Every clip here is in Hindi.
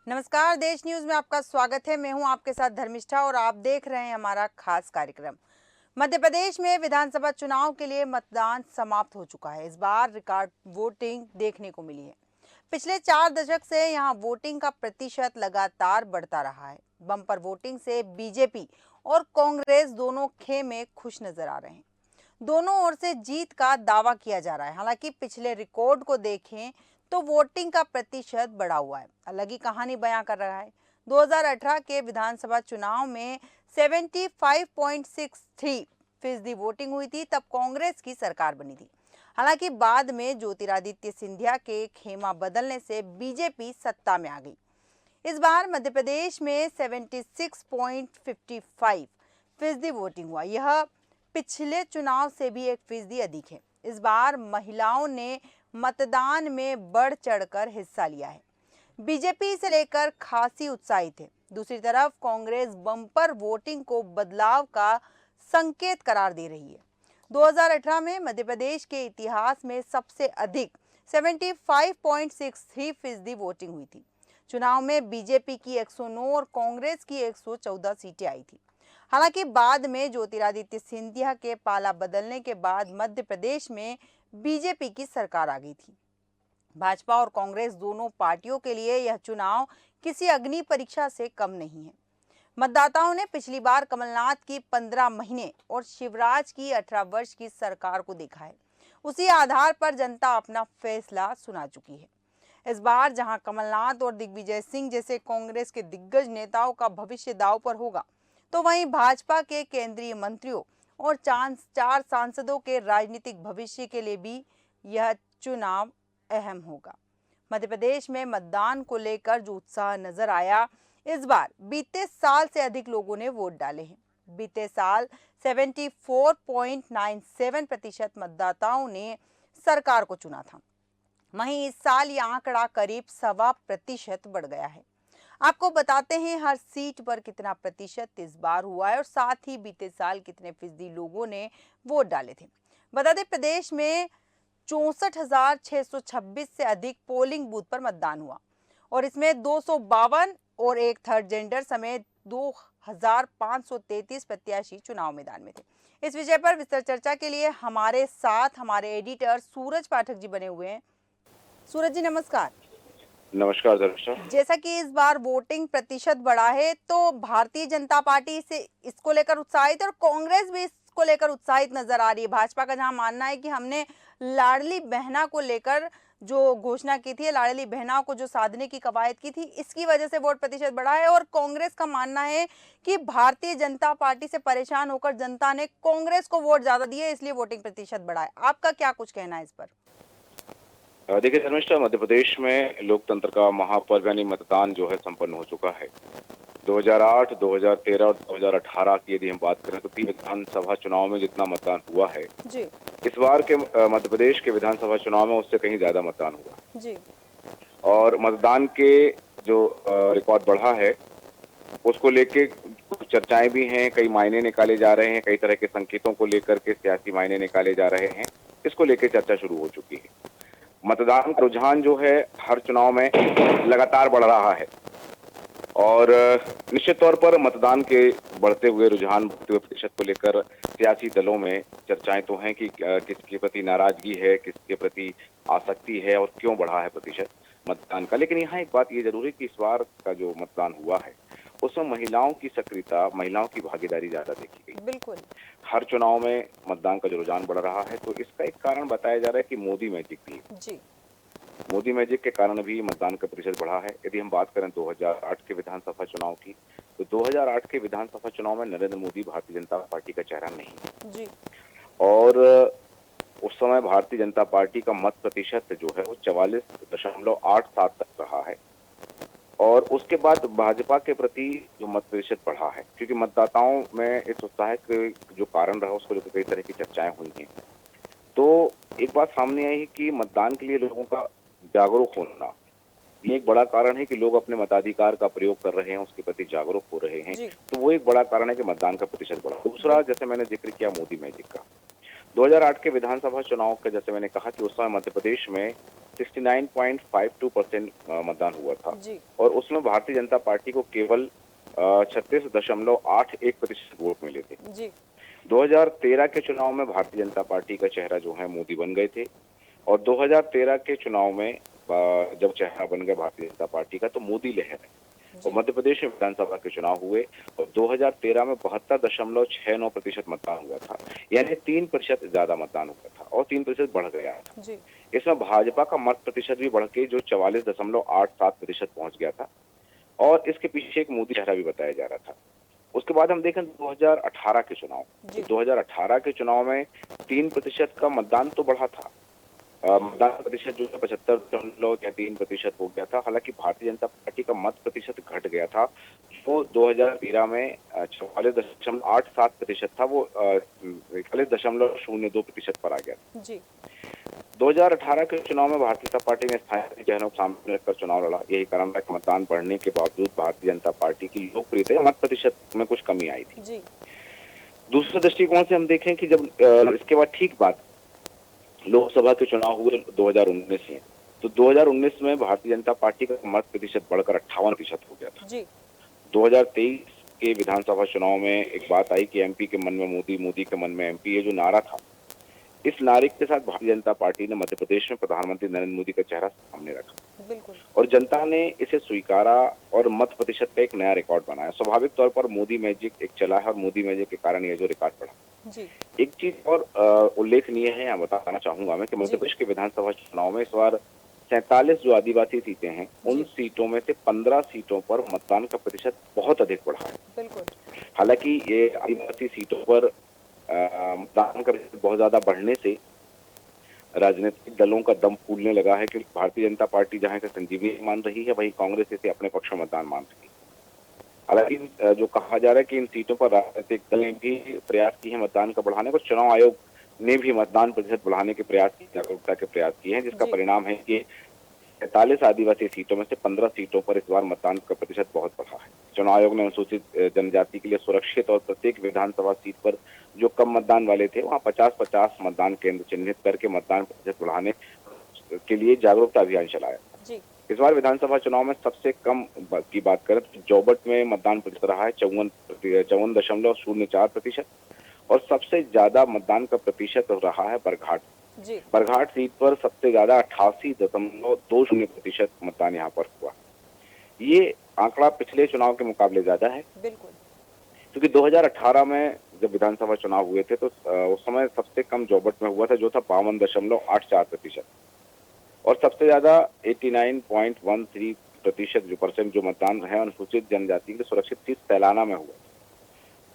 नमस्कार, देश न्यूज में आपका स्वागत है। मैं हूं आपके साथ धर्मिष्ठा और आप देख रहे हैं हमारा खास कार्यक्रम। मध्य प्रदेश में विधानसभा चुनाव के लिए मतदान समाप्त हो चुका है। इस बार रिकॉर्ड वोटिंग देखने को मिली है। पिछले 4 दशक से यहां वोटिंग का प्रतिशत लगातार बढ़ता रहा है। बम्पर वोटिंग से बीजेपी और कांग्रेस दोनों खेमे खुश नजर आ रहे हैं। दोनों ओर से जीत का दावा किया जा रहा है। हालांकि पिछले रिकॉर्ड को देखें तो वोटिंग का प्रतिशत बढ़ा हुआ है, अलग ही कहानी बयां कर रहा है। 2018 के विधानसभा चुनाव में 75.63% वोटिंग हुई थी, तब कांग्रेस की सरकार बनी थी। हालांकि बाद में ज्योतिरादित्य सिंधिया के खेमा बदलने से बीजेपी सत्ता में आ गई। इस बार मध्य प्रदेश में 76.55% वोटिंग हुआ। यह पिछले चुनाव से भी 1% अधिक है। इस बार महिलाओं ने मतदान में बढ़ चढ़कर हिस्सा लिया है। बीजेपी से लेकर खासी उत्साहित है। दूसरी तरफ कांग्रेस बम्पर वोटिंग को बदलाव का संकेत करार दे रही है। 2018 में मध्य प्रदेश के इतिहास में सबसे अधिक 75.63% वोटिंग हुई थी। चुनाव में बीजेपी की 109 और कांग्रेस की 114 सीटें आई थी। हालांकि बाद में ज्योतिरादित्य सिंधिया के पाला बदलने के बाद मध्य प्रदेश में बीजेपी की सरकार आ गई थी। भाजपा और कांग्रेस दोनों पार्टियों के लिए यह चुनाव किसी अग्नि परीक्षा से कम नहीं है। मतदाताओं ने पिछली बार कमलनाथ की 15 महीने और शिवराज की 18 वर्ष की सरकार को देखा है। उसी आधार पर जनता अपना फैसला सुना चुकी है। इस बार जहां कमलनाथ और दिग्विजय सिंह जैसे कांग्रेस के दिग्गज नेताओं का भविष्य दांव पर होगा, तो वहीं भाजपा के केंद्रीय मंत्रियों और 4 सांसदों के राजनीतिक भविष्य के लिए भी यह चुनाव अहम होगा। मध्य प्रदेश में मतदान को लेकर जो उत्साह नजर आया, इस बार बीते साल से अधिक लोगों ने वोट डाले हैं। बीते साल 74.97% मतदाताओं ने सरकार को चुना था। वहीं इस साल ये आंकड़ा करीब 1.25% बढ़ गया है। आपको बताते हैं हर सीट पर कितना प्रतिशत इस बार हुआ है और साथ ही बीते साल कितने फीसदी लोगों ने वोट डाले थे। बता दें, प्रदेश में 64,626 से अधिक पोलिंग बूथ पर मतदान हुआ और इसमें 252 और एक थर्ड जेंडर समेत 2,533 प्रत्याशी चुनाव मैदान में थे। इस विषय पर विस्तृत चर्चा के लिए हमारे साथ हमारे एडिटर सूरज पाठक जी बने हुए हैं। सूरज जी, नमस्कार। नमस्कार दर्शक। जैसा कि इस बार वोटिंग प्रतिशत बढ़ा है, तो भारतीय जनता पार्टी से इसको लेकर उत्साहित है और कांग्रेस भी इसको लेकर उत्साहित नजर आ रही है। भाजपा का जहां मानना है कि हमने लाडली बहना को लेकर जो घोषणा की थी, लाडली बहना को जो साधने की कवायद की थी, इसकी वजह से वोट प्रतिशत बढ़ा है। और कांग्रेस का मानना है कि भारतीय जनता पार्टी से परेशान होकर जनता ने कांग्रेस को वोट ज्यादा दिए, इसलिए वोटिंग प्रतिशत बढ़ा है। आपका क्या कुछ कहना है इस पर? देखिए धर्मिष्ठा, मध्य प्रदेश में लोकतंत्र का महापर्व यानी मतदान जो है संपन्न हो चुका है। 2008, 2013 और 2018 की यदि हम बात करें तो 3 विधानसभा चुनाव में जितना मतदान हुआ है जी इस बार के मध्य प्रदेश के विधानसभा चुनाव में उससे कहीं ज्यादा मतदान हुआ जी और मतदान के जो रिकॉर्ड बढ़ा है उसको लेके कुछ चर्चाएं भी हैं, कई मायने निकाले जा रहे हैं, कई तरह के संकेतों को लेकर के सियासी मायने निकाले जा रहे हैं। इसको लेकर चर्चा शुरू हो चुकी है। मतदान का रुझान जो है हर चुनाव में लगातार बढ़ रहा है और निश्चित तौर पर मतदान के बढ़ते हुए रुझान, बढ़ते हुए प्रतिशत को लेकर सियासी दलों में चर्चाएं तो हैं कि किसके प्रति नाराजगी है, किसके प्रति आसक्ति है और क्यों बढ़ा है प्रतिशत मतदान का। लेकिन यहाँ एक बात ये जरूर है कि इस बार का जो मतदान हुआ है उसमें महिलाओं की सक्रियता, महिलाओं की भागीदारी ज्यादा देखी गई। बिल्कुल। हर चुनाव में मतदान का जो रुझान बढ़ रहा है तो इसका एक कारण बताया जा रहा है कि मोदी मैजिक भी है। जी मोदी मैजिक के कारण भी मतदान का प्रतिशत बढ़ा है। यदि हम बात करें 2008 के विधानसभा चुनाव की, तो 2008 के विधानसभा चुनाव में नरेंद्र मोदी भारतीय जनता पार्टी का चेहरा नहीं है जी और उस समय भारतीय जनता पार्टी का मत प्रतिशत जो है वो 44.87 तक रहा है और उसके बाद भाजपा के प्रति जो मत प्रतिशत बढ़ा है, क्योंकि मतदाताओं में इस उत्साह के जो कारण रहा उसको लेकर कई तरह की चर्चाएं हुई हैं। तो एक बात सामने आई है कि मतदान के लिए लोगों का जागरूक होना ये एक बड़ा कारण है कि लोग अपने मताधिकार का प्रयोग कर रहे हैं, उसके प्रति जागरूक हो रहे हैं। जी तो वो एक बड़ा कारण है कि मतदान का प्रतिशत बढ़ा। दूसरा, जैसे मैंने जिक्र किया मोदी मैजिक का, 2008 के विधानसभा चुनाव का जैसे मैंने कहा कि उस समय मध्य प्रदेश में 69.52% मतदान हुआ था जी और उसमें भारतीय जनता पार्टी को केवल 36.81% वोट मिले थे। जी 2013 के चुनाव में भारतीय जनता पार्टी का चेहरा जो है मोदी बन गए थे और 2013 के चुनाव में जब चेहरा बन गया भारतीय जनता पार्टी का तो मोदी लहर है। और जी मध्य प्रदेश में विधानसभा के चुनाव हुए और 2013 में 72.69% मतदान हुआ था, यानी 3% ज्यादा मतदान हुआ था और 3% बढ़ गया था। जी इसमें भाजपा का मत प्रतिशत भी बढ़ के जो 44.87% पहुंच गया था और इसके पीछे एक मोदी चेहरा भी बताया जा रहा था। उसके बाद हम देखें 2018 के चुनाव, जी तो 2018 के चुनाव में 3% का मतदान तो बढ़ा था। मतदान प्रतिशत जो है 75.3% हो गया था। हालांकि भारतीय जनता पार्टी का मत प्रतिशत घट गया था, जो 2013 में 44.87% था, वो 41.02% पर आ गया। जी 2018 के चुनाव में भारतीय जनता पार्टी ने स्थानीय चेहरों को सामने रखकर चुनाव लड़ा। यही कारण था कि मतदान बढ़ने के बावजूद भारतीय जनता पार्टी की लोकप्रियता मत प्रतिशत में कुछ कमी आई थी। जी दूसरे दृष्टिकोण से हम देखें कि जब इसके बाद ठीक बात लोकसभा के चुनाव हुए 2019 में, तो 2019 में भारतीय जनता पार्टी का मत प्रतिशत बढ़कर 58% हो गया था। जी 2023 के विधानसभा चुनाव में एक बात आई कि एमपी के मन में मोदी, मोदी के मन में एमपी, ये जो नारा था, इस नारे के साथ भारतीय जनता पार्टी ने मध्य प्रदेश में प्रधानमंत्री नरेंद्र मोदी का चेहरा सामने रखा बिल्कुल और जनता ने इसे स्वीकारा और मत प्रतिशत का एक नया रिकॉर्ड बनाया। स्वाभाविक तौर पर मोदी मैजिक एक चला है और मोदी मैजिक के कारण ये जो रिकॉर्ड बढ़ा। जी एक चीज और उल्लेखनीय है, यहाँ बताना चाहूंगा मैं कि मध्य जी प्रदेश के विधानसभा चुनाव में इस बार 47 जो आदिवासी सीटें हैं, उन जी सीटों में से 15 सीटों पर मतदान का प्रतिशत बहुत अधिक बढ़ा है। बिल्कुल हालांकि ये आदिवासी सीटों पर मतदान का प्रतिशत बहुत ज्यादा बढ़ने से राजनीतिक दलों का दम फूलने लगा है, क्योंकि भारतीय जनता पार्टी जहां से संजीवनी मान रही है, वहीं कांग्रेस इसे अपने पक्ष में मतदान मान रही है। हालांकि जो कहा जा रहा है कि इन सीटों पर राजनीतिक दल ने भी प्रयास किए हैं मतदान का बढ़ाने को, चुनाव आयोग ने भी मतदान प्रतिशत बढ़ाने के प्रयास की, जागरूकता के प्रयास किए हैं, जिसका जी परिणाम है कि 43 आदिवासी सीटों में से 15 सीटों पर इस बार मतदान का प्रतिशत बहुत बढ़ा है। चुनाव आयोग ने अनुसूचित जनजाति के लिए सुरक्षित और प्रत्येक विधानसभा सीट पर जो कम मतदान वाले थे, वहां 50-50 मतदान केंद्र चिन्हित करके मतदान प्रतिशत बढ़ाने के लिए जागरूकता अभियान चलाया। जी इस बार विधानसभा चुनाव में सबसे कम की बात करें तो जोबट में मतदान प्रतिशत रहा है 54.04% और सबसे ज्यादा मतदान का प्रतिशत रहा है बरघाट। जी बरघाट सीट पर सबसे ज्यादा 88.20% मतदान यहाँ पर हुआ। ये आंकड़ा पिछले चुनाव के मुकाबले ज्यादा है, बिल्कुल क्योंकि 2018 में जब विधानसभा चुनाव हुए थे तो उस समय सबसे कम जोबट में हुआ था, जो था 52.84%, और सबसे ज्यादा 89.13% जो परसेंट जो मतदान है अनुसूचित जनजाति के सुरक्षित सीट तैलाना में हुआ।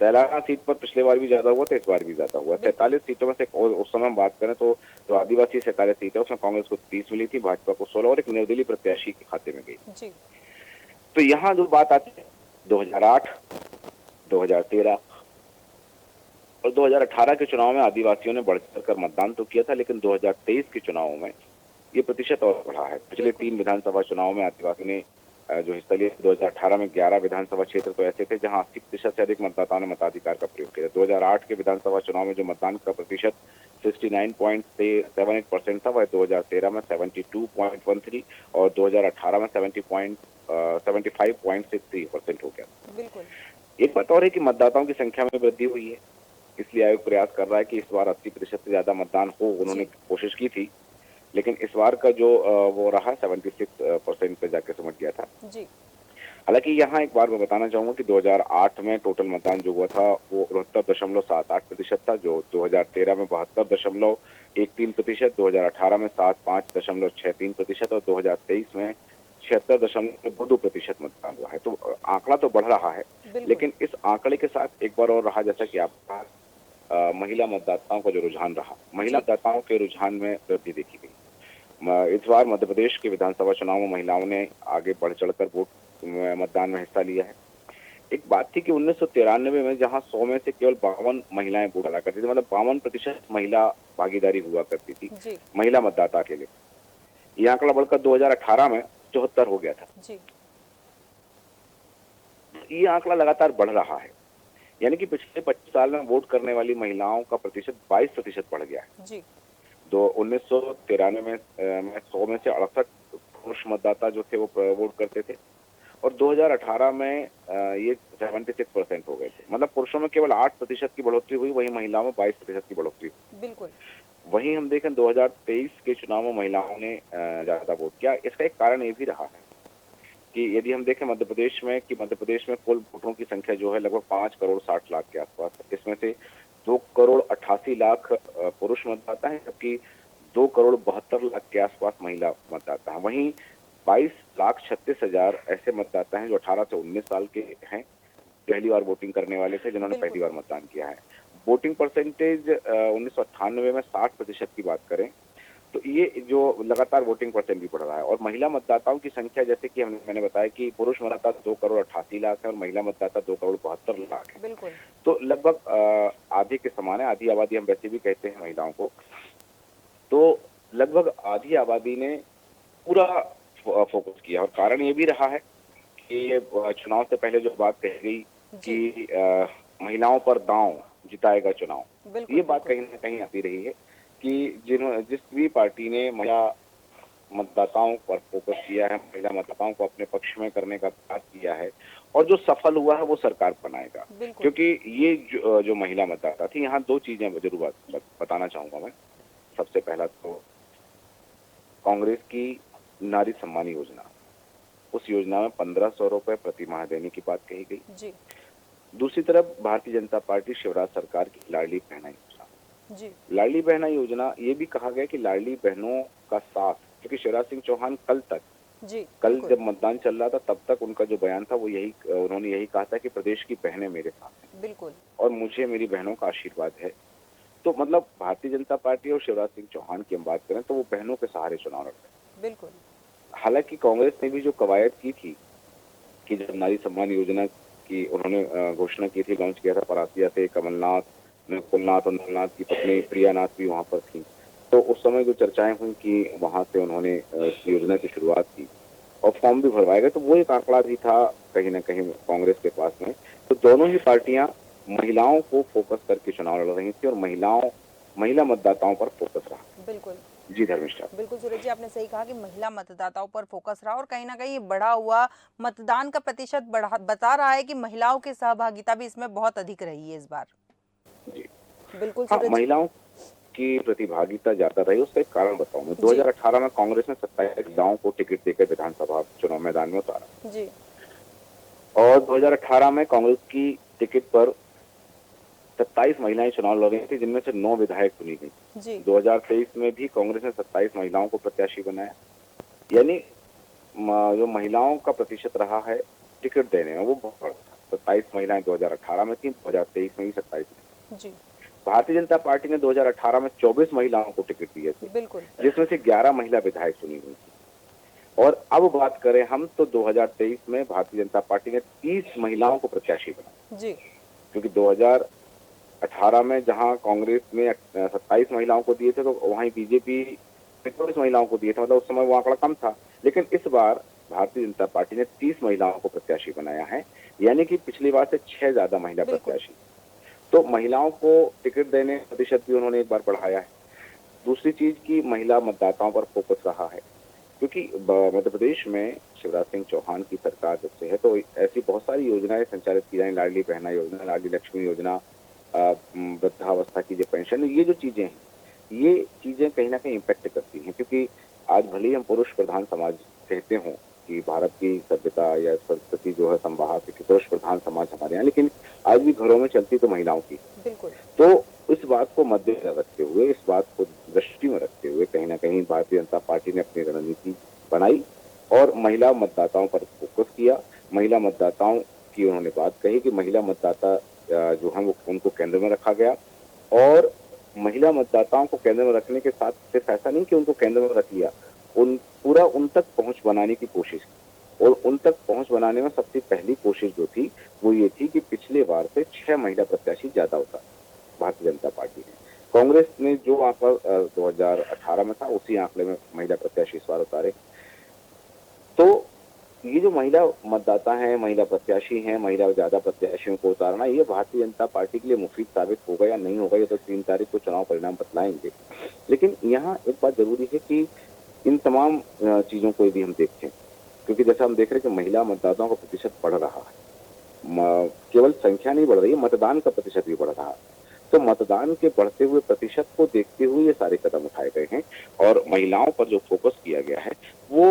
तैलाना सीट पर पिछले बार भी ज्यादा हुआ था, इस बार भी ज्यादा हुआ। 43 सीटों में से उस समय हम बात करें तो जो आदिवासी 47 सीट है उसमें कांग्रेस को 30 मिली थी, भाजपा को 16 और एक निर्दलीय प्रत्याशी के खाते में गई। जी तो यहाँ जो बात आती है 2008, 2013 और 2018 के चुनाव में आदिवासियों ने बढ़ चढ़कर मतदान तो किया था, लेकिन 2023 के चुनाव में ये प्रतिशत और बढ़ा है। पिछले 3 विधानसभा चुनाव में आदिवासी ने जो हिस्सा लिया, 2018 में 11 विधानसभा क्षेत्र तो ऐसे थे जहां 80% से अधिक मतदाताओं ने मताधिकार का प्रयोग किया। 2008 के विधानसभा चुनाव में जो मतदान का प्रतिशत 69.78% था, वह 2013 में 72.13 और 2018 में 75.63% हो गया। बिल्कुल एक बात और है कि मतदाताओं की संख्या में वृद्धि हुई है, इसलिए आयोग प्रयास कर रहा है कि इस बार 80% से ज्यादा मतदान हो। उन्होंने जी कोशिश की थी, लेकिन इस बार का जो वो रहा 76% पे जाके समझ गया था। जी हालांकि यहाँ एक बार मैं बताना चाहूंगा कि 2008 में टोटल मतदान जो हुआ था वो 69.78% था, जो 2013 में 72.13%, 2018 में 75.63% और 2023 में 76.22% मतदान हुआ है। तो आंकड़ा तो बढ़ रहा है, बिल्कुल लेकिन इस आंकड़े के साथ एक बार और रहा, जैसा कि आपका महिला मतदाताओं का जो रुझान रहा, महिला जी मतदाताओं के रुझान में वृद्धि देखी गई। इस बार मध्य प्रदेश के विधानसभा चुनाव में महिलाओं ने आगे बढ़ चढ़कर वोट मतदान में हिस्सा लिया है। एक बात थी कि 1993 में जहां 100 में से केवल 52 महिलाएं वोट डाला करती थी, मतलब 52% महिला भागीदारी हुआ करती थी जी महिला मतदाता के लिए। यह आंकड़ा बढ़कर 2018 में 74 हो गया था। जी ये आंकड़ा लगातार बढ़ रहा है। यानी कि पिछले 25 साल में वोट करने वाली महिलाओं का प्रतिशत 22% बढ़ गया है। जी। 1993 में 100 में से 68 पुरुष मतदाता जो थे वो वोट करते थे, और 2018 में ये 76% हो गए थे। मतलब पुरुषों में केवल 8% की बढ़ोतरी हुई, वहीं महिलाओं में 22% की बढ़ोतरी हुई। बिल्कुल। वहीं हम देखें 2023 के चुनाव में महिलाओं ने ज्यादा वोट किया। इसका एक कारण ये भी रहा है कि यदि हम देखें मध्य प्रदेश में कुल वोटरों की संख्या जो है लगभग 5 करोड़ 60 लाख के आसपास है। इसमें से 2 करोड़ 88 लाख पुरुष मतदाता हैं, जबकि 2 करोड़ 72 लाख के आसपास महिला मतदाता हैं। वहीं 22 लाख 36 हजार ऐसे मतदाता हैं जो 18 से 19 साल के हैं, पहली बार वोटिंग करने वाले थे, जिन्होंने बिल्कुल। पहली बार मतदान किया है। वोटिंग परसेंटेज 1998 में 60% की बात करें तो ये जो लगातार वोटिंग परसेंट भी बढ़ रहा है। और महिला मतदाताओं की संख्या, जैसे कि मैंने बताया कि पुरुष मतदाता 2 करोड़ 88 लाख है और महिला मतदाता 2 करोड़ 72 लाख है। बिल्कुल। तो लगभग आधी के समान है। आधी आबादी हम वैसे भी कहते हैं महिलाओं को। तो लगभग आधी आबादी ने पूरा फोकस किया, और कारण ये भी रहा है कि ये चुनाव से पहले जो बात कही गई जी। कि महिलाओं पर दांव जिताएगा चुनाव, बिल्कुल। ये बात बिल्कुल। कहीं ना कहीं आती रही है कि जिस भी पार्टी ने महिला मतदाताओं पर फोकस किया है, महिला मतदाताओं को अपने पक्ष में करने का प्रयास किया है, और जो सफल हुआ है वो सरकार बनाएगा। बिल्कुल। क्योंकि ये जो महिला मतदाता थी, यहाँ दो चीजें जरूर बताना चाहूंगा मैं। सबसे पहला तो कांग्रेस की नारी सम्मान योजना, उस योजना में 1500 रुपए प्रति माह देने की बात कही गई। जी। दूसरी तरफ भारतीय जनता पार्टी शिवराज सरकार की लाडली बहना योजना, जी। लाडली बहना योजना ये भी कहा गया कि लाडली बहनों का साथ, क्योंकि शिवराज सिंह चौहान कल बिल्कुल। जब मतदान चल रहा था तब तक उनका जो बयान था वो उन्होंने यही कहा था कि प्रदेश की बहनें मेरे साथ हैं बिल्कुल। और मुझे मेरी बहनों का आशीर्वाद है। तो मतलब भारतीय जनता पार्टी और शिवराज सिंह चौहान की हम बात करें तो वो बहनों के सहारे चुनाव लड़ रहे हैं। बिल्कुल। हालांकि कांग्रेस ने भी जो कवायद की थी कि जब नारी सम्मान योजना की उन्होंने घोषणा की थी, लॉन्च किया था, परासिया से कमलनाथ, कुलनाथ और नलनाथ की पत्नी प्रियानाथ भी वहां पर थी। तो उस समय जो चर्चाएं हुई कि वहां से उन्होंने इस योजना की शुरुआत की और फॉर्म भी भरवाए गए, तो वो एक आंकड़ा भी था कहीं ना कहीं कांग्रेस के पास में। तो दोनों ही पार्टियां महिलाओं को फोकस करके चुनाव लड़ रही थी और महिला मतदाताओं पर फोकस रहा। बिल्कुल। जी धर्मिष्ठा। बिल्कुल सूरज जी, आपने सही कहा कि महिला मतदाताओं पर फोकस रहा और कहीं ना कहीं बढ़ा हुआ मतदान का प्रतिशत बता रहा है कि महिलाओं की सहभागिता भी इसमें बहुत अधिक रही है इस बार। जी बिल्कुल हाँ, सूरज जी। महिलाओं की प्रतिभागिता ज्यादा रही, उसका एक कारण बताऊं मैं। जी। 2018 में कांग्रेस ने 27 महिलाओं को टिकट देकर विधानसभा चुनाव मैदान में उतारा, जी। और 2018 में कांग्रेस की टिकट पर 27 महिलाएं चुनाव लड़ रही थी, जिनमें से 9 विधायक चुनी गई। जी। 2023 में भी कांग्रेस ने 27 महिलाओं को प्रत्याशी बनाया। यानी जो महिलाओं का प्रतिशत रहा है टिकट देने में वो बहुत बड़ा था। 27 महिलाएं 2018 में थी, 2023 में भी 27 में। जी। भारतीय जनता पार्टी ने 2018 में 24 महिलाओं को टिकट दिए थे, बिल्कुल। जिसमें से 11 महिला विधायक चुनी हुई थी। और अब बात करें हम तो 2023 में भारतीय जनता पार्टी ने 30 महिलाओं को प्रत्याशी बनाया। जी। क्योंकि 2018 में जहां कांग्रेस ने 27 महिलाओं को दिए थे तो वहीं बीजेपी ने 24 महिलाओं को दिए थे, मतलब उस समय वो आंकड़ा कम था। लेकिन इस बार भारतीय जनता पार्टी ने 30 महिलाओं को प्रत्याशी बनाया है, यानी कि पिछली बार से 6 ज्यादा महिला प्रत्याशी। तो महिलाओं को टिकट देने प्रतिशत भी उन्होंने एक बार बढ़ाया है। दूसरी चीज की महिला मतदाताओं पर फोकस रहा है, क्योंकि मध्य प्रदेश में शिवराज सिंह चौहान की सरकार जब से है तो ऐसी बहुत सारी योजनाएं संचालित की जाए, लाडली बहना योजना, लाडली लक्ष्मी योजना, वृद्धावस्था की जो पेंशन, ये जो चीजें हैं ये चीजें कहीं ना कहीं इम्पैक्ट करती हैं। क्योंकि आज भले ही हम पुरुष प्रधान समाज कहते हों कि भारत की सभ्यता या संस्कृति जो है संवाहक कि पुरुष प्रधान समाज हमारे यहाँ, लेकिन आज भी घरों में चलती तो महिलाओं की। बिल्कुल। तो इस बात को मद्देनजर रखते हुए, इस बात को दृष्टि में रखते हुए कहीं ना कहीं भारतीय जनता पार्टी ने अपनी रणनीति बनाई और महिला मतदाताओं पर फोकस किया। महिला मतदाताओं की उन्होंने बात कही कि महिला मतदाता जो है वो उनको केंद्र में रखा गया, और महिला मतदाताओं को केंद्र में रखने के साथ सिर्फ ऐसा नहीं कि उनको केंद्र में रख लिया, उन तक पहुंच बनाने की कोशिश की। और उन तक पहुंच बनाने में सबसे पहली कोशिश जो थी वो ये थी कि पिछले बार से 6 महिला प्रत्याशी ज्यादा होता भारतीय जनता पार्टी ने। कांग्रेस ने जो आंकड़ा 2018 में था उसी आंकड़े में महिला प्रत्याशी इस बार उतारे। तो ये जो महिला मतदाता हैं, महिला प्रत्याशी हैं, महिला ज्यादा प्रत्याशियों को उतारना, ये भारतीय जनता पार्टी के लिए मुफीद साबित होगा या नहीं होगा, ये तो 3 तारीख को चुनाव परिणाम बतलाएंगे। लेकिन यहाँ एक बात जरूरी है कि इन तमाम चीजों को यदि हम देखें, क्योंकि जैसा हम देख रहे हैं कि महिला मतदाताओं का प्रतिशत बढ़ रहा है, केवल संख्या नहीं बढ़ रही है, मतदान का प्रतिशत भी बढ़ रहा है। तो मतदान के बढ़ते हुए प्रतिशत को देखते हुए ये सारे कदम उठाए गए हैं और महिलाओं पर जो फोकस किया गया है वो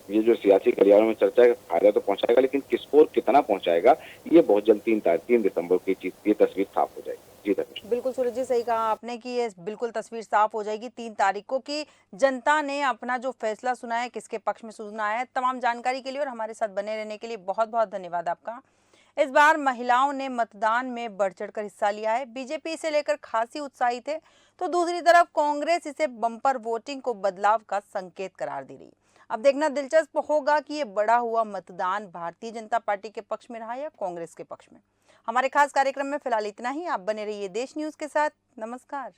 ये जो सियासी गलियारों में चर्चा है, फायदा तो पहुंचाएगा, लेकिन किसको और कितना पहुंचाएगा, ये बहुत जल्द 3 दिसंबर की ये तस्वीर साफ हो जाएगी। जी धन्यवाद। बिल्कुल सूरज जी, सही कहा आपने कि ये बिल्कुल तस्वीर साफ हो जाएगी 3 तारीख को कि जनता ने अपना जो फैसला सुना है किसके पक्ष में सुना है। तमाम जानकारी के लिए और हमारे साथ बने रहने के लिए बहुत बहुत धन्यवाद आपका। इस बार महिलाओं ने मतदान में बढ़ चढ़कर हिस्सा लिया है। बीजेपी इसे लेकर खासी उत्साहित है, तो दूसरी तरफ कांग्रेस इसे बम्पर वोटिंग को बदलाव का संकेत करार दे रही। अब देखना दिलचस्प होगा कि ये बढ़ा हुआ मतदान भारतीय जनता पार्टी के पक्ष में रहा या कांग्रेस के पक्ष में। हमारे खास कार्यक्रम में फिलहाल इतना ही। आप बने रहिए देश न्यूज के साथ। नमस्कार।